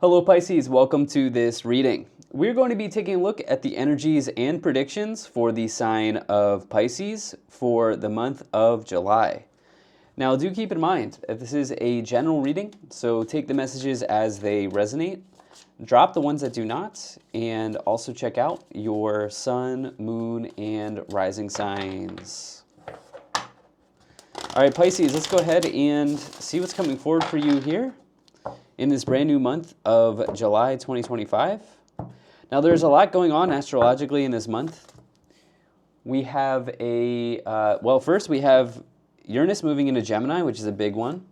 Hello Pisces, welcome to this reading. We're going to be taking a look at the energies and predictions for the sign of Pisces for the month of July. Now do keep in mind that this is a general reading, so take the messages as they resonate, drop the ones that do not, and also check out your sun, moon, and rising signs. All right, Pisces, let's go ahead and see what's coming forward for you here in this brand new month of July 2025. Now there's a lot going on astrologically in this month. We have first we have Uranus moving into Gemini, which is a big one.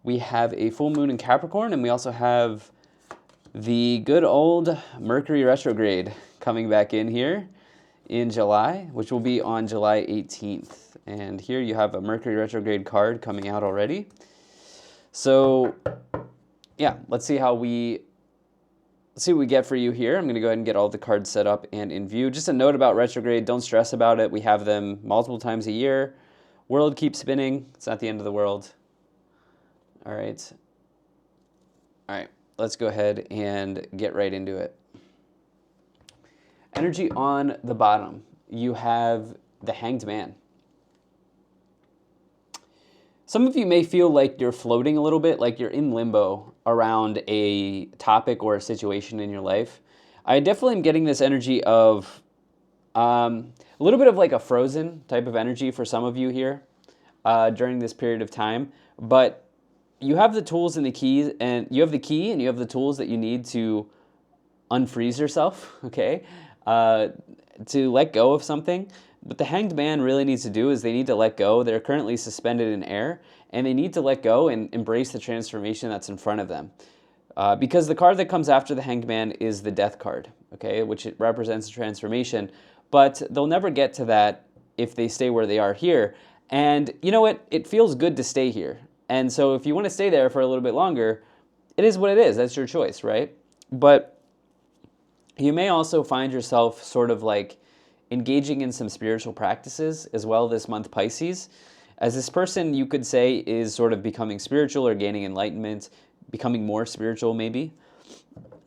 We have a full moon in Capricorn, and we also have the good old Mercury retrograde coming back in here in July, which will be on July 18th. And here you have a Mercury retrograde card coming out already. So yeah, let's see what we get for you here. I'm going to go ahead and get all the cards set up and in view. Just a note about retrograde, don't stress about it. We have them multiple times a year. World keeps spinning. It's not the end of the world. All right. Let's go ahead and get right into it. Energy on the bottom. You have the Hanged Man. Some of you may feel like you're floating a little bit, like you're in limbo around a topic or a situation in your life. I definitely am getting this energy of a little bit of like a frozen type of energy for some of you here during this period of time. But you have the tools and the keys, and you have the key and you have the tools that you need to unfreeze yourself, okay? To let go of something. What the Hanged Man really needs to do is they need to let go. They're currently suspended in air, and they need to let go and embrace the transformation that's in front of them. Because the card that comes after the Hanged Man is the Death card, okay, which it represents a transformation, but they'll never get to that if they stay where they are here. And you know what? It feels good to stay here. And so if you want to stay there for a little bit longer, it is what it is. That's your choice, right? But you may also find yourself sort of like engaging in some spiritual practices as well this month, Pisces. As this person, you could say, is sort of becoming spiritual or gaining enlightenment, becoming more spiritual maybe,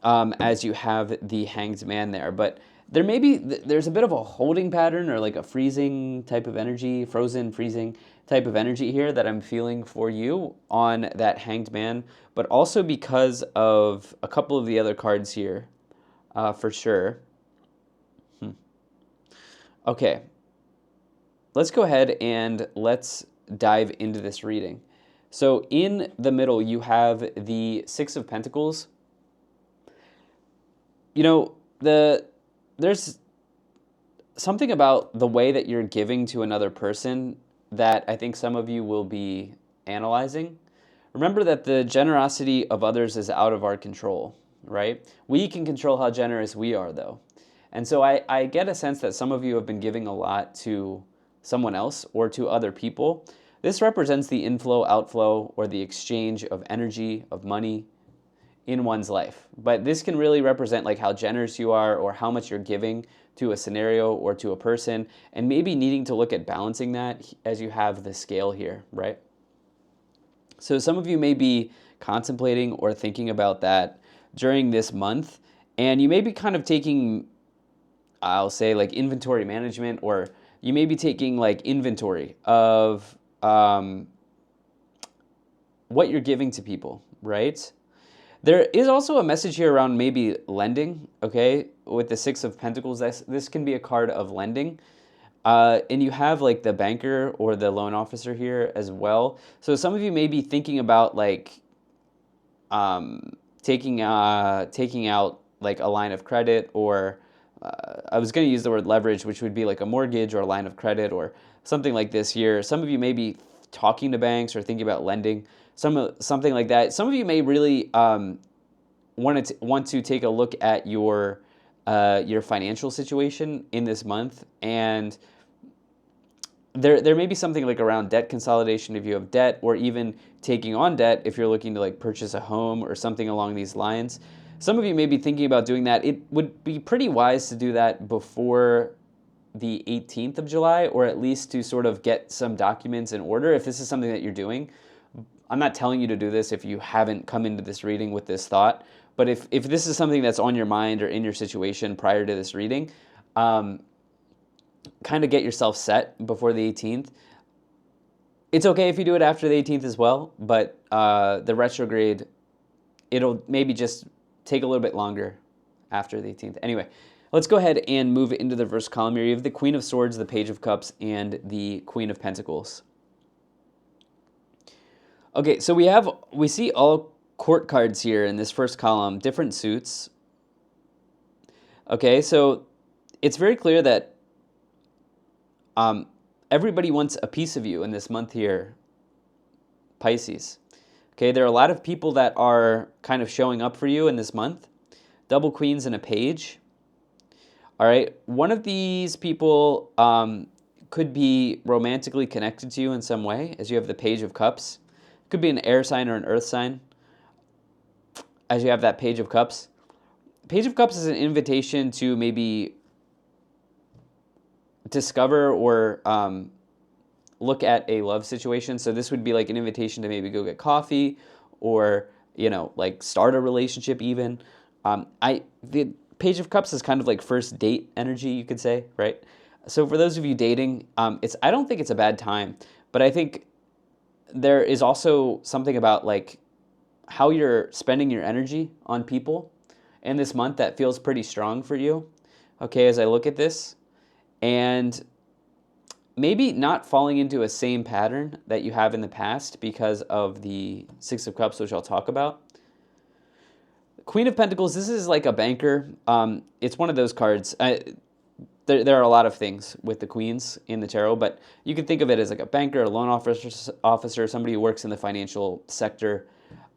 as you have the Hanged Man there. But there's a bit of a holding pattern or like a freezing type of energy, frozen, freezing type of energy here that I'm feeling for you on that Hanged Man, but also because of a couple of the other cards here, for sure. Okay, let's go ahead and let's dive into this reading. So in the middle, you have the Six of Pentacles. You know, there's something about the way that you're giving to another person that I think some of you will be analyzing. Remember that the generosity of others is out of our control, right? We can control how generous we are, though. And so I get a sense that some of you have been giving a lot to someone else or to other people. This represents the inflow, outflow, or the exchange of energy, of money in one's life. But this can really represent like how generous you are or how much you're giving to a scenario or to a person, and maybe needing to look at balancing that as you have the scale here, right? So some of you may be contemplating or thinking about that during this month, and you may be kind of taking, I'll say, like inventory management, or you may be taking like inventory of what you're giving to people, right? There is also a message here around maybe lending, okay? With the Six of Pentacles, this can be a card of lending. And you have like the banker or the loan officer here as well. So some of you may be thinking about like taking out like a line of credit, or I was going to use the word leverage, which would be like a mortgage or a line of credit or something like this here. Some of you may be talking to banks or thinking about lending, something like that. Some of you may really want to take a look at your financial situation in this month, and there may be something like around debt consolidation if you have debt, or even taking on debt if you're looking to like purchase a home or something along these lines. Some of you may be thinking about doing that. It would be pretty wise to do that before the 18th of July, or at least to sort of get some documents in order if this is something that you're doing. I'm not telling you to do this if you haven't come into this reading with this thought, but if this is something that's on your mind or in your situation prior to this reading, kind of get yourself set before the 18th. It's okay if you do it after the 18th as well, but the retrograde, it'll maybe just take a little bit longer after the 18th. Anyway, let's go ahead and move into the reverse column here. You have the Queen of Swords, the Page of Cups, and the Queen of Pentacles. Okay, so we see all court cards here in this first column, different suits. Okay, so it's very clear that everybody wants a piece of you in this month here, Pisces. Okay, there are a lot of people that are kind of showing up for you in this month. Double queens and a page. All right, one of these people could be romantically connected to you in some way, as you have the Page of Cups. Could be an air sign or an earth sign, as you have that Page of Cups. Page of Cups is an invitation to maybe discover or look at a love situation. So this would be like an invitation to maybe go get coffee or, like start a relationship even. The Page of Cups is kind of like first date energy, you could say, right? So for those of you dating, I don't think it's a bad time, but I think there is also something about like how you're spending your energy on people in this month that feels pretty strong for you. Okay, as I look at this, and maybe not falling into a same pattern that you have in the past because of the Six of Cups, which I'll talk about. Queen of Pentacles, this is like a banker. It's one of those cards. There are a lot of things with the queens in the tarot, but you can think of it as like a banker, a loan officer, somebody who works in the financial sector,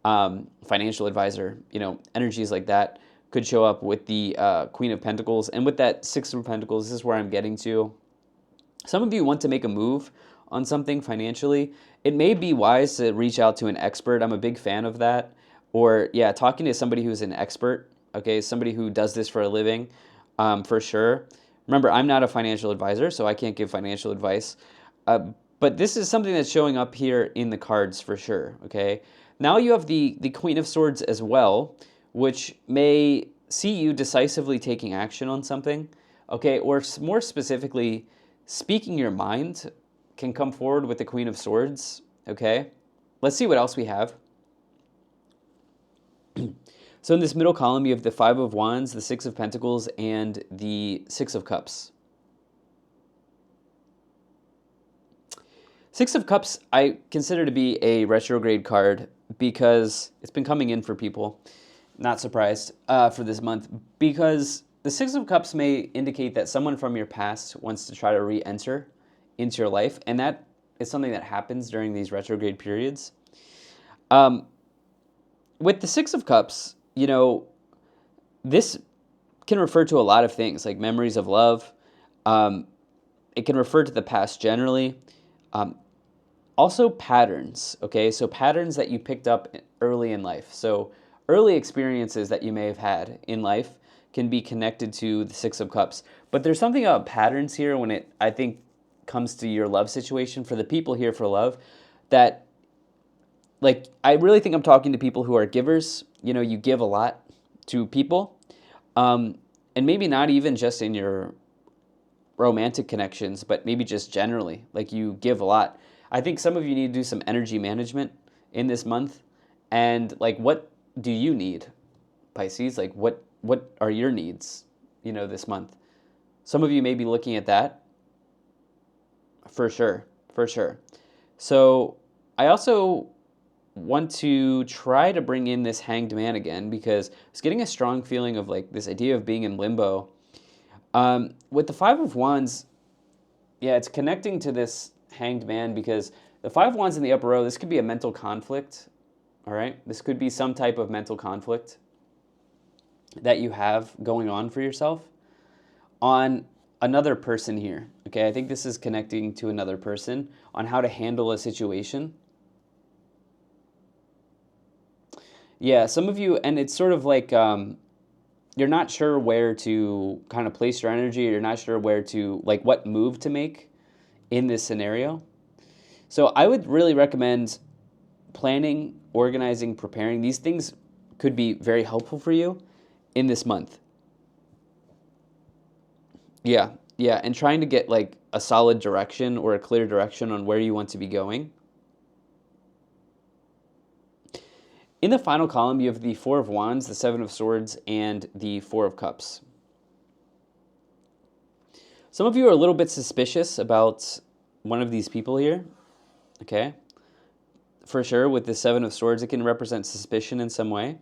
financial advisor, energies like that could show up with the Queen of Pentacles. And with that Six of Pentacles, this is where I'm getting to. Some of you want to make a move on something financially. It may be wise to reach out to an expert. I'm a big fan of that. Or, talking to somebody who's an expert, okay, somebody who does this for a living, for sure. Remember, I'm not a financial advisor, so I can't give financial advice. But this is something that's showing up here in the cards for sure, okay? Now you have the Queen of Swords as well, which may see you decisively taking action on something, okay? Or more specifically, speaking your mind can come forward with the Queen of Swords, okay? Let's see what else we have. So in this middle column, you have the Five of Wands, the Six of Pentacles, and the Six of Cups. Six of Cups I consider to be a retrograde card because it's been coming in for people. Not surprised for this month, because the Six of Cups may indicate that someone from your past wants to try to re-enter into your life, and that is something that happens during these retrograde periods. With the Six of Cups, this can refer to a lot of things, like memories of love. It can refer to the past generally. Also patterns, okay? So patterns that you picked up early in life. So early experiences that you may have had in life can be connected to the Six of Cups. But there's something about patterns here when it, I think, comes to your love situation, for the people here for love, that, like, I really think I'm talking to people who are givers. You give a lot to people. And maybe not even just in your romantic connections, but maybe just generally, like you give a lot. I think some of you need to do some energy management in this month. And like, what do you need, Pisces? Like, what are your needs, this month? Some of you may be looking at that. For sure. So I also want to try to bring in this Hanged Man again, because I was getting a strong feeling of like this idea of being in limbo. With the Five of Wands, it's connecting to this Hanged Man, because the Five of Wands in the upper row, this could be a mental conflict, all right? This could be some type of mental conflict that you have going on for yourself on another person here, okay? I think this is connecting to another person on how to handle a situation. Yeah, some of you, and it's sort of like you're not sure where to kind of place your energy, or you're not sure where to, like, what move to make in this scenario. So I would really recommend planning, organizing, preparing, these things could be very helpful for you in this month. Yeah, yeah, and trying to get like a solid direction or a clear direction on where you want to be going. In the final column, you have the Four of Wands, the Seven of Swords, and the Four of Cups. Some of you are a little bit suspicious about one of these people here, okay? For sure, with the Seven of Swords, it can represent suspicion in some way.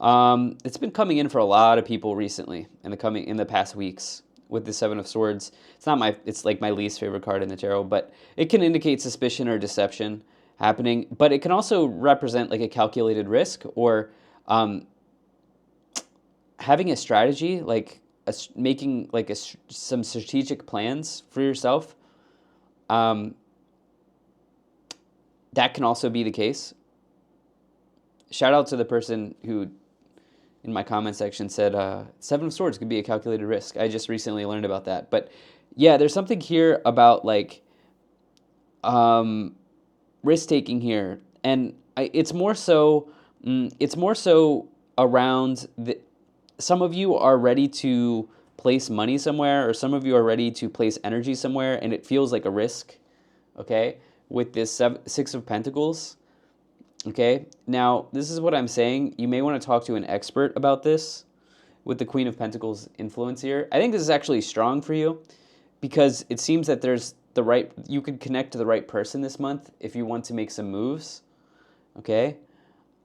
It's been coming in for a lot of people recently in the past weeks with the Seven of Swords. It's like my least favorite card in the tarot, but it can indicate suspicion or deception happening. But it can also represent like a calculated risk or having a strategy, like making like some strategic plans for yourself. That can also be the case. Shout out to the person who, in my comment section, said Seven of Swords could be a calculated risk. I just recently learned about that. But yeah, there's something here about like risk taking here, and it's more so around some of you are ready to place money somewhere, or some of you are ready to place energy somewhere, and it feels like a risk. Okay, with this Six of Pentacles. Okay, now this is what I'm saying. You may want to talk to an expert about this with the Queen of Pentacles influence here. I think this is actually strong for you because it seems that you could connect to the right person this month if you want to make some moves. Okay,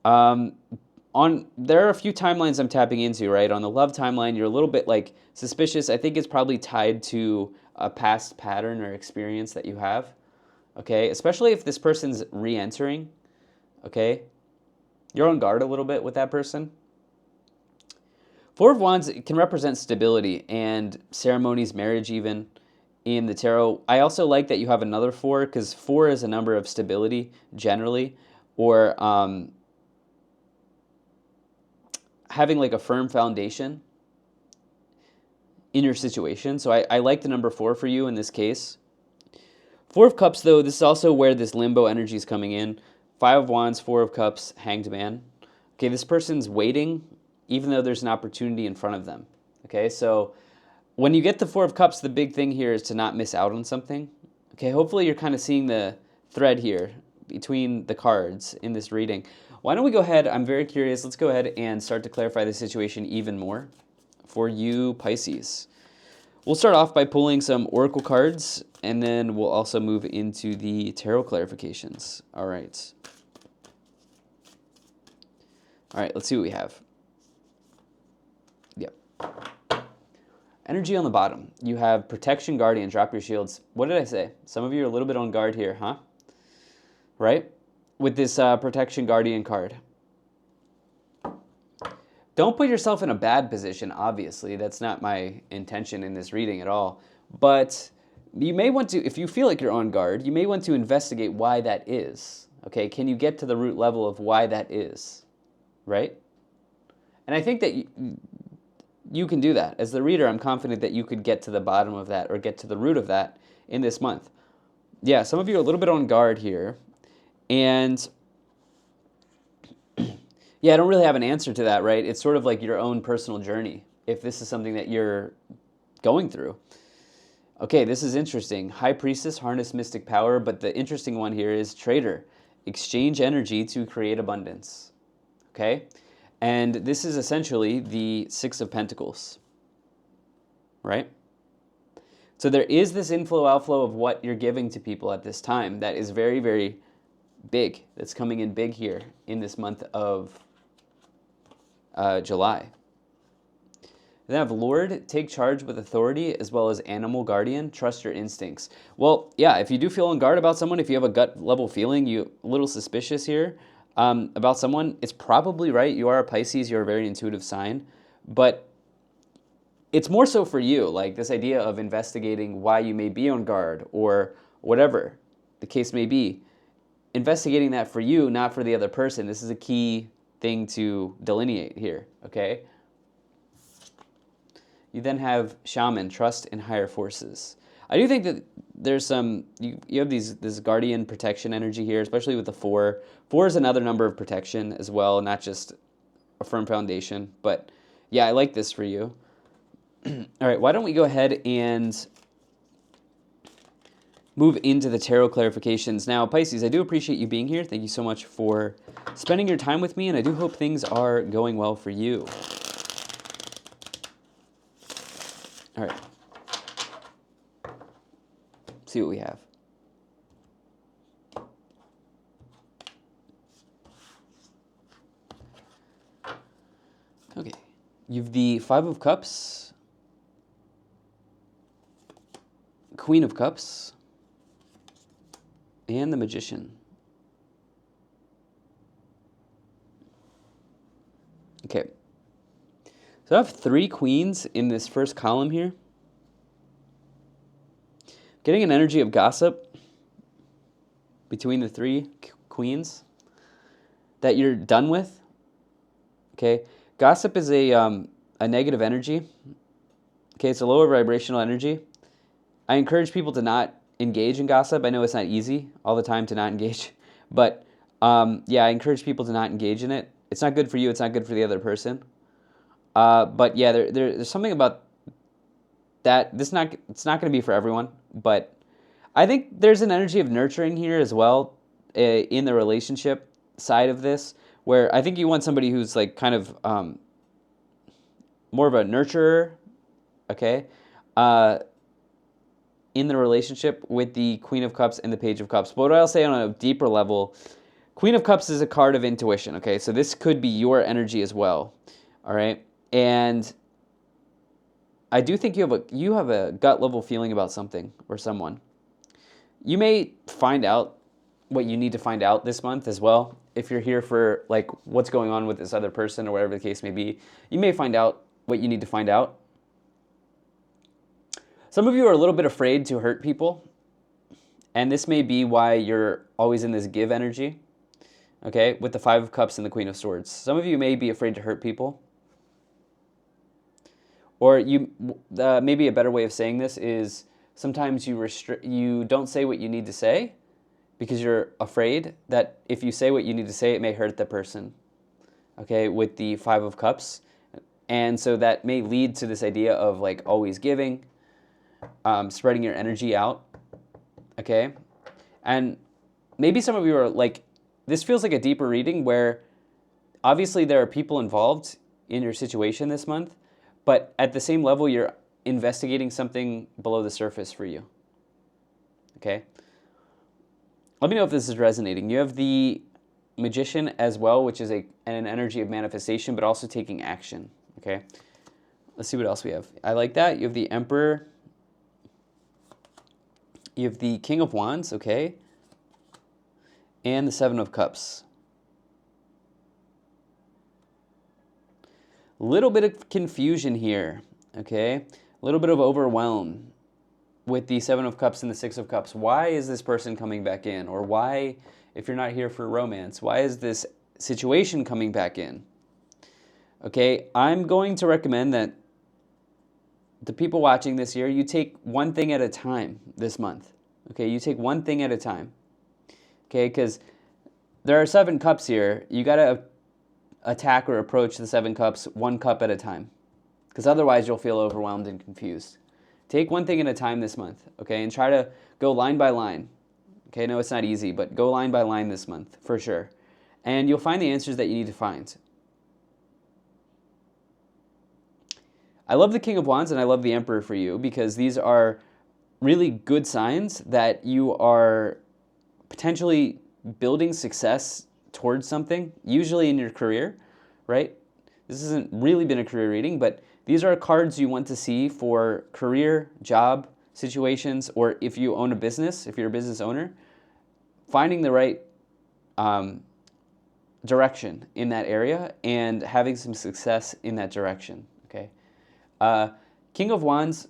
there are a few timelines I'm tapping into, right? On the love timeline, you're a little bit like suspicious. I think it's probably tied to a past pattern or experience that you have. Okay, especially if this person's re-entering. Okay, you're on guard a little bit with that person. Four of Wands can represent stability and ceremonies, marriage even in the tarot. I also like that you have another four because four is a number of stability generally, or having like a firm foundation in your situation. So I like the number four for you in this case. Four of Cups, though, this is also where this limbo energy is coming in. Five of Wands, Four of Cups, Hanged Man. Okay, this person's waiting even though there's an opportunity in front of them. Okay, so when you get the Four of Cups, the big thing here is to not miss out on something. Okay, hopefully you're kind of seeing the thread here between the cards in this reading. Why don't we go ahead, I'm very curious, let's go ahead and start to clarify the situation even more for you, Pisces. We'll start off by pulling some oracle cards, and then we'll also move into the tarot clarifications. All right. All right, let's see what we have. Yep. Energy on the bottom. You have Protection Guardian, drop your shields. What did I say? Some of you are a little bit on guard here, huh? Right? With this Protection Guardian card. Don't put yourself in a bad position, obviously. That's not my intention in this reading at all. But you may want to, if you feel like you're on guard, you may want to investigate why that is. Okay, can you get to the root level of why that is? Right? And I think that you can do that. As the reader, I'm confident that you could get to the bottom of that or get to the root of that in this month. Yeah, some of you are a little bit on guard here. And yeah, I don't really have an answer to that, right? It's sort of like your own personal journey, if this is something that you're going through. Okay, this is interesting. High Priestess, harness mystic power, but the interesting one here is Trader. Exchange energy to create abundance. Okay? And this is essentially the Six of Pentacles. Right? So there is this inflow, outflow of what you're giving to people at this time that is very, very big. That's coming in big here in this month of July. Then I have Lord, take charge with authority, as well as Animal Guardian, trust your instincts. Well, yeah, if you do feel on guard about someone, if you have a gut level feeling, you're a little suspicious here about someone, it's probably right. You are a Pisces, you're a very intuitive sign, but it's more so for you, like this idea of investigating why you may be on guard or whatever the case may be. Investigating that for you, not for the other person. This is a key thing to delineate here, okay? You then have Shaman, trust in higher forces. I do think that there's some, you have this guardian protection energy here, especially with the 4. 4 is another number of protection as well, not just a firm foundation. But yeah, I like this for you. All right, why don't we go ahead and move into the tarot clarifications. Now, Pisces, I do appreciate you being here. Thank you so much for spending your time with me, and I do hope things are going well for you. All right. See what we have. Okay. You've the 5 of Cups, Queen of Cups, and the Magician. Okay. So I have 3 queens in this first column here. Getting an energy of gossip between the 3 queens that you're done with. Okay. Gossip is a negative energy. Okay, it's a lower vibrational energy. I encourage people to not engage in gossip. I know it's not easy all the time to not engage, but yeah, I encourage people to not engage in it. It's not good for you. It's not good for the other person. But yeah, there's something about that. It's not going to be for everyone, but I think there's an energy of nurturing here as well in the relationship side of this, where I think you want somebody who's like kind of more of a nurturer, okay, in the relationship with the Queen of Cups and the Page of Cups. But what I'll say on a deeper level, Queen of Cups is a card of intuition, okay? So this could be your energy as well, all right? And I do think you have a gut level feeling about something or someone. You may find out what you need to find out this month as well. If you're here for like what's going on with this other person or whatever the case may be, you may find out what you need to find out. Some of you are a little bit afraid to hurt people, and this may be why you're always in this give energy, okay, with the 5 of Cups and the Queen of Swords. Some of you may be afraid to hurt people, or maybe a better way of saying this is sometimes you don't say what you need to say because you're afraid that if you say what you need to say, it may hurt the person, okay, with the 5 of Cups. And so that may lead to this idea of like always giving, spreading your energy out, okay? And maybe some of you are like, this feels like a deeper reading where obviously there are people involved in your situation this month, but at the same level, you're investigating something below the surface for you, okay? Let me know if this is resonating. You have the Magician as well, which is an energy of manifestation, but also taking action, okay? Let's see what else we have. I like that. You have the Emperor. You have the King of Wands, okay? And the 7 of Cups. A little bit of confusion here, okay? A little bit of overwhelm with the 7 of Cups and the 6 of Cups. Why is this person coming back in? Or why, if you're not here for romance, why is this situation coming back in? Okay, I'm going to recommend that the people watching this year, you take one thing at a time this month. Okay, you take one thing at a time. Okay, because there are 7 cups here. You got to attack or approach the 7 cups 1 cup at a time, because otherwise you'll feel overwhelmed and confused. Take one thing at a time this month, okay, and try to go line by line. Okay, no, it's not easy, but go line by line this month, for sure. And you'll find the answers that you need to find. I love the King of Wands and I love the Emperor for you, because these are really good signs that you are potentially building success towards something, usually in your career, right? This hasn't really been a career reading, but these are cards you want to see for career, job situations, or if you own a business, if you're a business owner, finding the right direction in that area and having some success in that direction, okay? King of Wands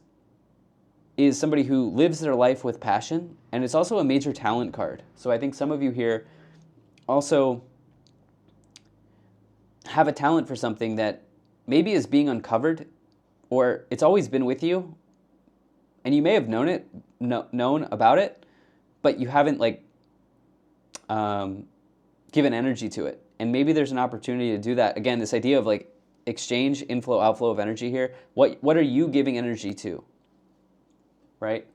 is somebody who lives their life with passion, and it's also a major talent card. So I think some of you here also have a talent for something that maybe is being uncovered, or it's always been with you, and you may have known about it, but you haven't like given energy to it. And maybe there's an opportunity to do that. Again, this idea of like exchange, inflow, outflow of energy here. What are you giving energy to? Right?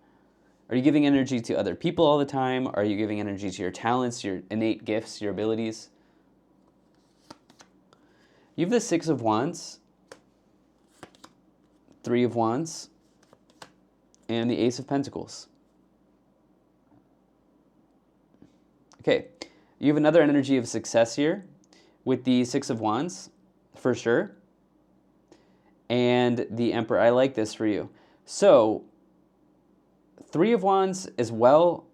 Are you giving energy to other people all the time? Are you giving energy to your talents, your innate gifts, your abilities? You have the Six of Wands, Three of Wands, and the Ace of Pentacles. Okay, you have another energy of success here with the Six of Wands, for sure, and the Emperor. I like this for you. So, Three of Wands as well.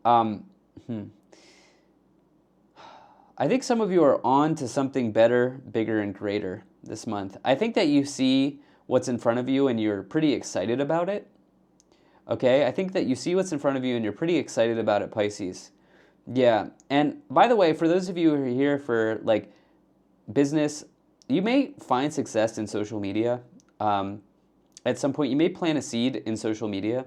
I think some of you are on to something better, bigger, and greater this month. I think that you see what's in front of you and you're pretty excited about it. Okay, I think that you see what's in front of you and you're pretty excited about it, Pisces. Yeah, and by the way, for those of you who are here for like business, you may find success in social media. At some point, you may plant a seed in social media.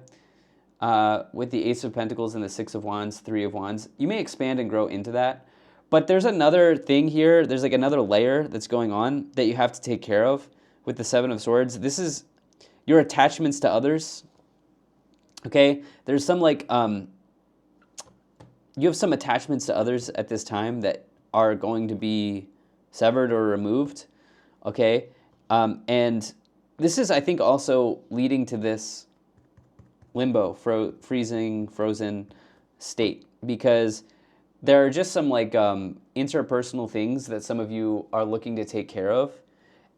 With the Ace of Pentacles and the Six of Wands, Three of Wands, you may expand and grow into that. But there's another thing here. There's like another layer that's going on that you have to take care of with the Seven of Swords. This is your attachments to others. Okay, there's some like you have some attachments to others at this time that are going to be severed or removed. Okay, and this is, I think, also leading to this limbo, freezing, frozen state, because there are just some like interpersonal things that some of you are looking to take care of,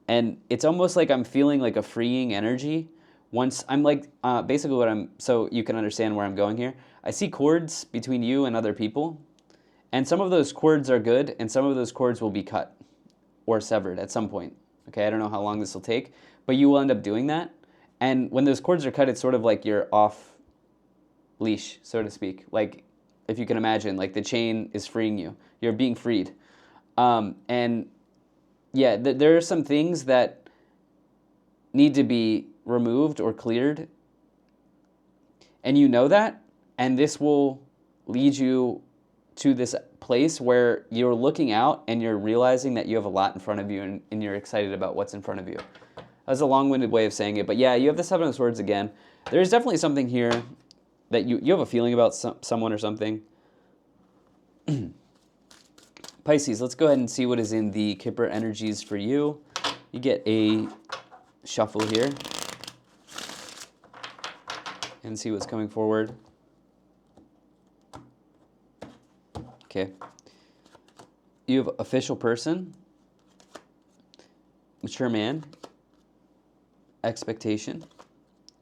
and it's almost like I'm feeling like a freeing energy. Once I'm like, basically what I'm, so you can understand where I'm going here, I see cords between you and other people, and some of those cords are good, and some of those cords will be cut or severed at some point. Okay, I don't know how long this will take, but you will end up doing that. And when those cords are cut, it's sort of like you're off leash, so to speak. Like, if you can imagine, like the chain is freeing you. You're being freed. And yeah, there are some things that need to be removed or cleared. And you know that. And this will lead you to this place where you're looking out and you're realizing that you have a lot in front of you, and you're excited about what's in front of you. That's a long-winded way of saying it, but yeah, you have the Seven of Swords again. There's definitely something here that you have a feeling about someone or something. Pisces, let's go ahead and see what is in the Kipper energies for you. You get a shuffle here and see what's coming forward. Okay. You have official person, mature man, expectation,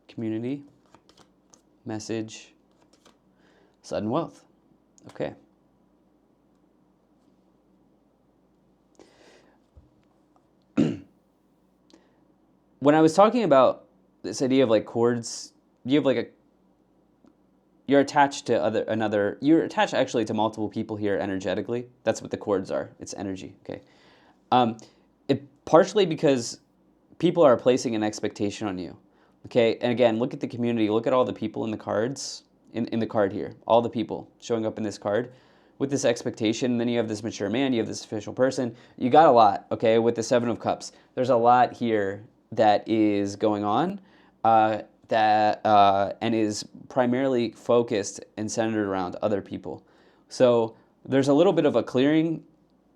community, message, sudden wealth. Okay. When I was talking about this idea of like cords, you have like you're attached to you're attached actually to multiple people here energetically. That's what the cords are. It's energy. Okay. Partially because people are placing an expectation on you. Okay, and again, look at the community. Look at all the people in the cards, in the card here. All the people showing up in this card with this expectation. And then you have this mature man. You have this official person. You got a lot, okay, with the Seven of Cups. There's a lot here that is going on and is primarily focused and centered around other people. So there's a little bit of a clearing,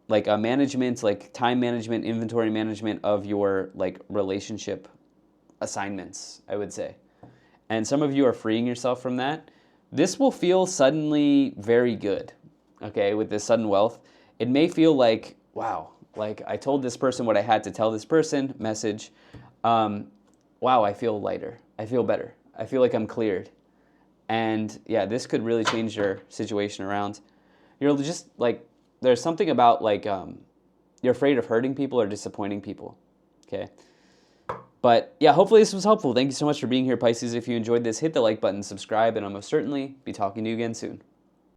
like a management, like time management, inventory management of your like relationship assignments, I would say. And some of you are freeing yourself from that. This will feel suddenly very good, okay, with this sudden wealth. It may feel like, wow, like I told this person what I had to tell this person, message. Wow, I feel lighter. I feel better. I feel like I'm cleared. And yeah, this could really change your situation around. You're just like, there's something about like, you're afraid of hurting people or disappointing people, okay? But yeah, hopefully this was helpful. Thank you so much for being here, Pisces. If you enjoyed this, hit the like button, subscribe, and I'll most certainly be talking to you again soon.